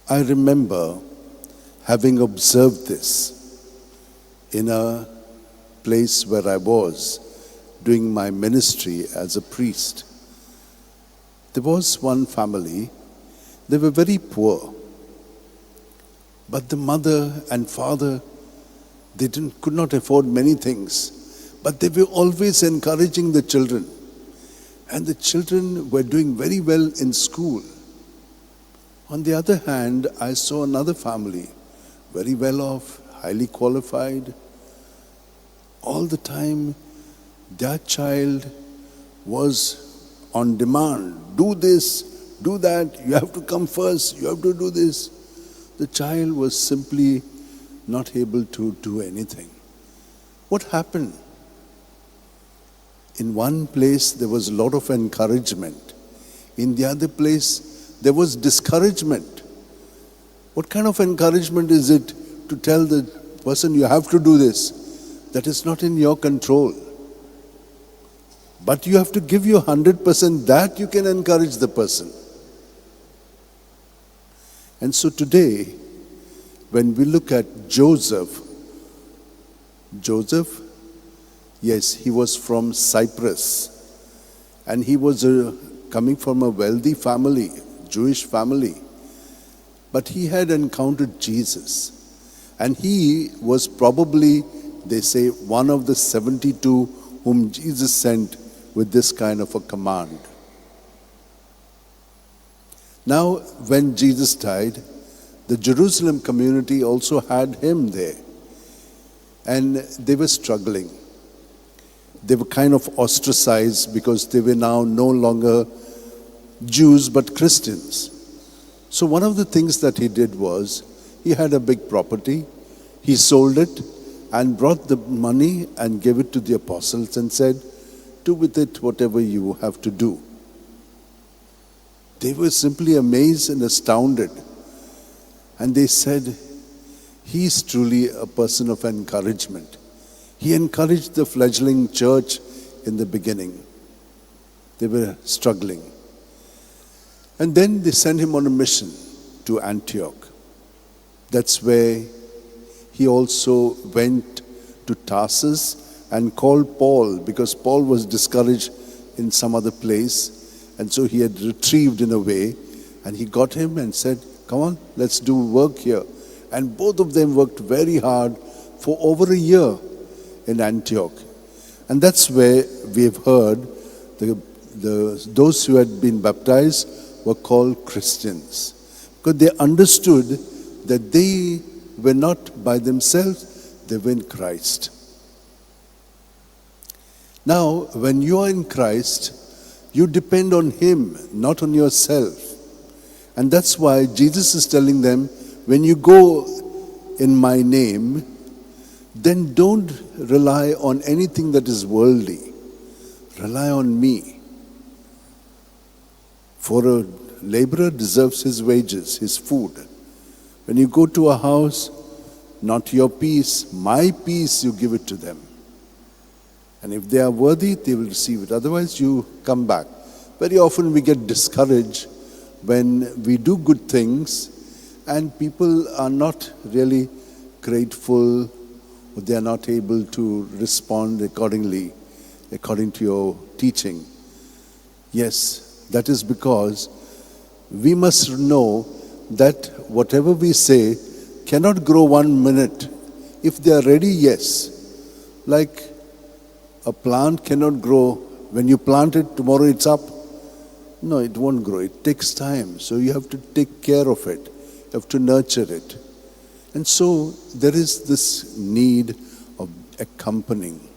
I remember having observed this in a place where I was doing my ministry as a priest. There was one family, they were very poor, but the mother and father, they could not afford many things, but they were always encouraging the children. And the children were doing very well in school. On the other hand, I saw another family, very well off, highly qualified. All the time, their child was on demand. Do this, do that, you have to come first, you have to do this. The child was simply not able to do anything. What happened? In one place, there was a lot of encouragement. In the other place, there was discouragement. What kind of encouragement is it to tell the person, you have to do this? That is not in your control. But you have to give your 100% that you can encourage the person. And so today, when we look at Joseph, yes, he was from Cyprus, and he was coming from a wealthy family, Jewish family. But he had encountered Jesus, and he was probably, they say, one of the 72 whom Jesus sent with this kind of a command. Now, when Jesus died, the Jerusalem community also had him there, and they were struggling. They were kind of ostracized because they were now no longer Jews but Christians. So one of the things that he did was, he had a big property, he sold it and brought the money and gave it to the apostles and said, do with it whatever you have to do. They were simply amazed and astounded. And they said, he is truly a person of encouragement. He encouraged the fledgling church in the beginning. They were struggling. And then they sent him on a mission to Antioch. That's where he also went to Tarsus and called Paul, because Paul was discouraged in some other place. And so he had retrieved in a way, and he got him and said, come on, let's do work here. And both of them worked very hard for over a year in Antioch. And that's where we have heard those who had been baptized were called Christians. Because they understood that they were not by themselves, they were in Christ. Now, when you are in Christ, you depend on Him, not on yourself. And that's why Jesus is telling them, when you go in my name, then don't rely on anything that is worldly. Rely on me. For a laborer deserves his wages, his food. When you go to a house, not your peace, my peace, you give it to them. And if they are worthy, they will receive it. Otherwise, you come back. Very often we get discouraged when we do good things and people are not really grateful, or they are not able to respond accordingly, according to your teaching. Yes, that is because we must know that whatever we say cannot grow 1 minute. If they are ready, yes. Like a plant cannot grow. When you plant it, tomorrow it's up. No, it won't grow. It takes time. So you have to take care of it. You have to nurture it. And so there is this need of accompanying.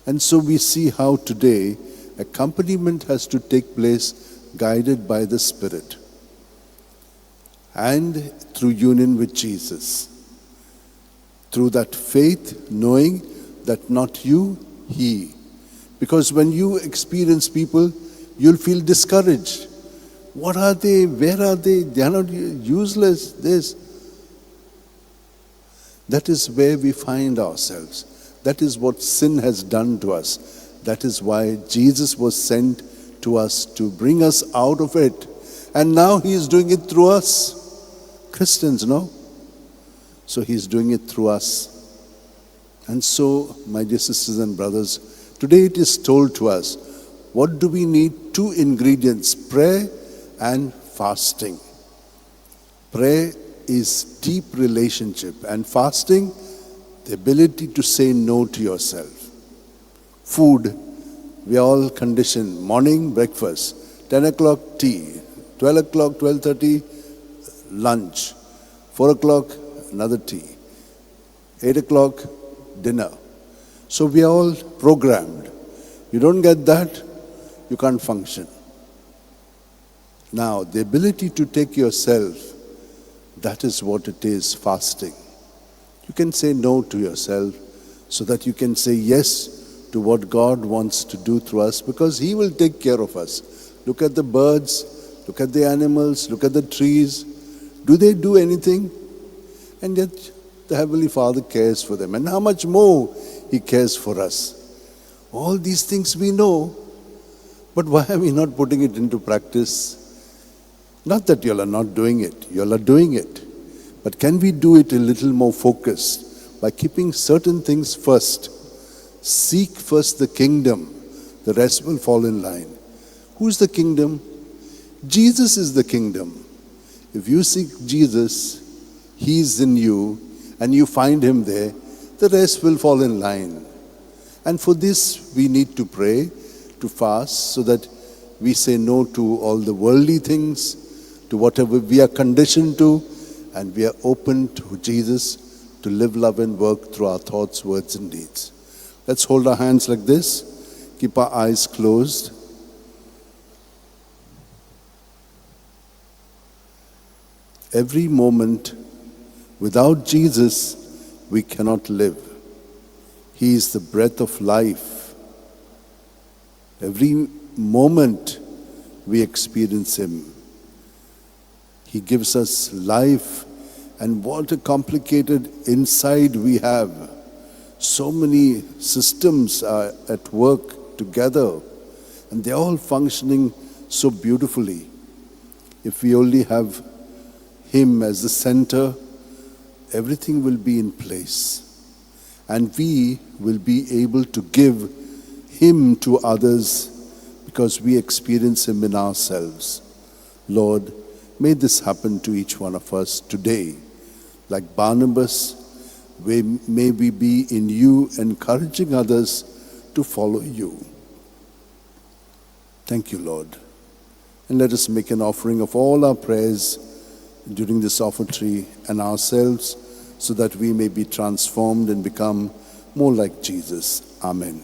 And so we see how today accompaniment has to take place guided by the Spirit and through union with Jesus. Through that faith, knowing that not you, He. Because when you experience people, you'll feel discouraged. What are they? Where are they? They are not useless. This. That is where we find ourselves. That is what sin has done to us. That is why Jesus was sent to us to bring us out of it. And now He is doing it through us. Christians, no? So he's doing it through us. And so, my dear sisters and brothers, today it is told to us, what do we need? 2 ingredients, prayer and fasting. Prayer is deep relationship, and fasting, the ability to say no to yourself. Food, we are all conditioned. Morning, breakfast. 10 o'clock, tea. 12 o'clock, 12:30, lunch. 4 o'clock, another tea. 8 o'clock, dinner. So we are all programmed. You don't get that, you can't function. Now, the ability to take yourself, that is what it is, fasting. You can say no to yourself so that you can say yes to what God wants to do through us, because He will take care of us. Look at the birds, look at the animals, look at the trees. Do they do anything? And yet the Heavenly Father cares for them. And how much more He cares for us. All these things we know, but why are we not putting it into practice? Not that you all are not doing it, you all are doing it. But can we do it a little more focused by keeping certain things first? Seek first the kingdom, the rest will fall in line. Who's the kingdom? Jesus is the kingdom. If you seek Jesus, He's in you, and you find Him there, the rest will fall in line. And for this, we need to pray, to fast, so that we say no to all the worldly things, to whatever we are conditioned to, and we are open to Jesus to live, love, and work through our thoughts, words, and deeds. Let's hold our hands like this, keep our eyes closed. Every moment, without Jesus, we cannot live. He is the breath of life. Every moment we experience Him. He gives us life, and what a complicated inside we have. So many systems are at work together, and they're all functioning so beautifully. If we only have Him as the center, everything will be in place. And we will be able to give Him to others because we experience Him in ourselves. Lord, may this happen to each one of us today. Like Barnabas, may we be in You, encouraging others to follow You. Thank You, Lord. And let us make an offering of all our prayers during this offertory and ourselves, so that we may be transformed and become more like Jesus. Amen.